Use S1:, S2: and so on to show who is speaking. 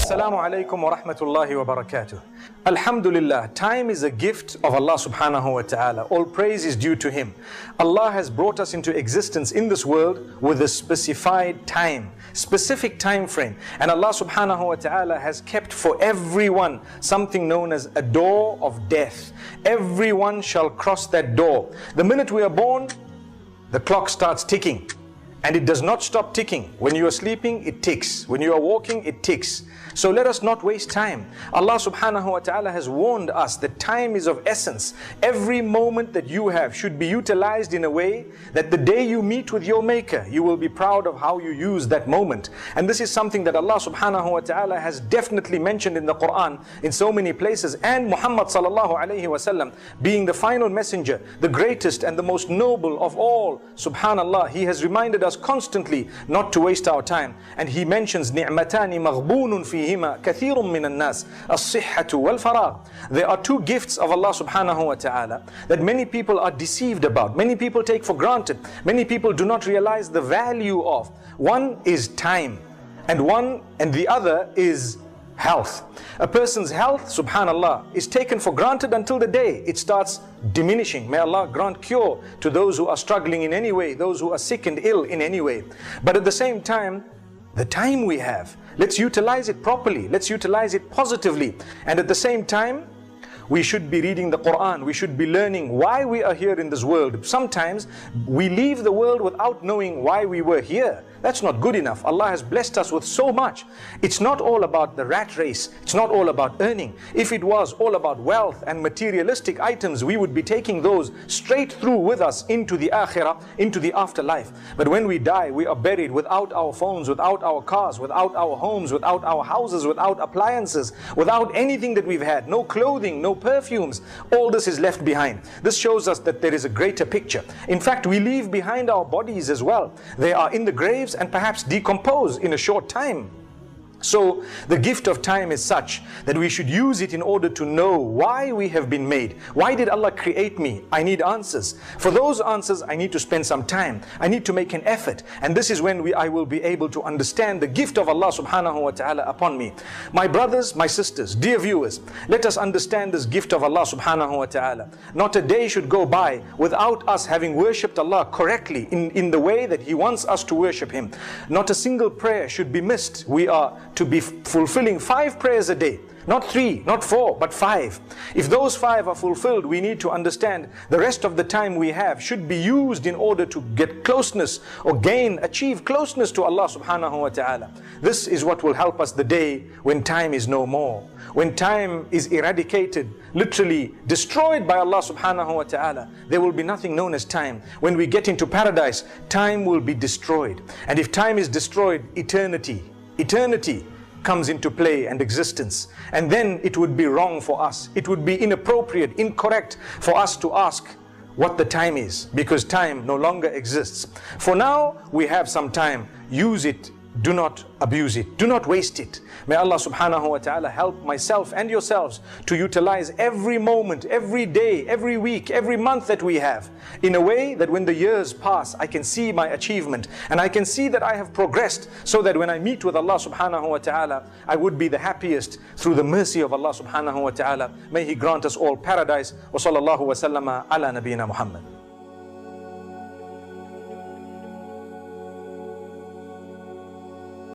S1: Assalamu alaikum wa rahmatullahi wa barakatuh. Alhamdulillah, time is a gift of Allah subhanahu wa ta'ala. All praise is due to Him. Allah has brought us into existence in this world with a specified time, specific time frame. And Allah subhanahu wa ta'ala has kept for everyone something known as a door of death. Everyone shall cross that door. The minute we are born, the clock starts ticking. And it does not stop ticking. When you are sleeping, it ticks. When you are walking, it ticks. So let us not waste time. Allah subhanahu wa ta'ala has warned us that time is of essence. Every moment that you have should be utilized in a way that the day you meet with your Maker, you will be proud of how you use that moment. And this is something that Allah subhanahu wa ta'ala has definitely mentioned in the Quran in so many places. And Muhammad sallallahu alayhi wa sallam, being the final messenger, the greatest and the most noble of all, subhanallah, he has reminded us constantly not to waste our time. And he mentions ni'matani maghbunun fihima kathirun minan nas, as-sihhatu wal faragh. There are two gifts of Allah subhanahu wa ta'ala that many people are deceived about, many people take for granted, many people do not realize the value of. One is time, and the other is health. A person's health, subhanallah, is taken for granted until the day it starts diminishing. May Allah grant cure to those who are struggling in any way, those who are sick and ill in any way. But at the same time, the time we have, let's utilize it properly, let's utilize it positively. And at the same time, we should be reading the Quran, we should be learning why we are here in this world. Sometimes we leave the world without knowing why we were here. That's not good enough. Allah has blessed us with so much. It's not all about the rat race. It's not all about earning. If it was all about wealth and materialistic items, we would be taking those straight through with us into the akhirah, into the afterlife. But when we die, we are buried without our phones, without our cars, without our homes, without our houses, without appliances, without anything that we've had, no clothing, no perfumes. All this is left behind. This shows us that there is a greater picture. In fact, we leave behind our bodies as well. They are in the grave and perhaps decompose in a short time. So the gift of time is such that we should use it in order to know why we have been made. Why did Allah create me? I need answers. For those answers, I need to spend some time. I need to make an effort. And this is when I will be able to understand the gift of Allah subhanahu wa ta'ala upon me. My brothers, my sisters, dear viewers, let us understand this gift of Allah subhanahu wa ta'ala. Not a day should go by without us having worshipped Allah correctly in the way that He wants us to worship Him. Not a single prayer should be missed. We are to be fulfilling 5 prayers a day. Not 3, not 4, but 5. If those 5 are fulfilled, we need to understand the rest of the time we have should be used in order to get closeness or achieve closeness to Allah subhanahu wa ta'ala. This is what will help us the day when time is no more. When time is eradicated, literally destroyed by Allah subhanahu wa ta'ala, there will be nothing known as time. When we get into paradise, time will be destroyed. And if time is destroyed, eternity comes into play and existence. And then it would be wrong for us. It would be inappropriate, incorrect for us to ask what the time is, because time no longer exists. For now, we have some time. Use it. Do not abuse it. Do not waste it. May Allah subhanahu wa ta'ala help myself and yourselves to utilize every moment, every day, every week, every month that we have in a way that when the years pass, I can see my achievement and I can see that I have progressed, so that when I meet with Allah subhanahu wa ta'ala, I would be the happiest through the mercy of Allah subhanahu wa ta'ala. May He grant us all paradise. Wa sallallahu wa sallama ala nabiyyina Muhammad.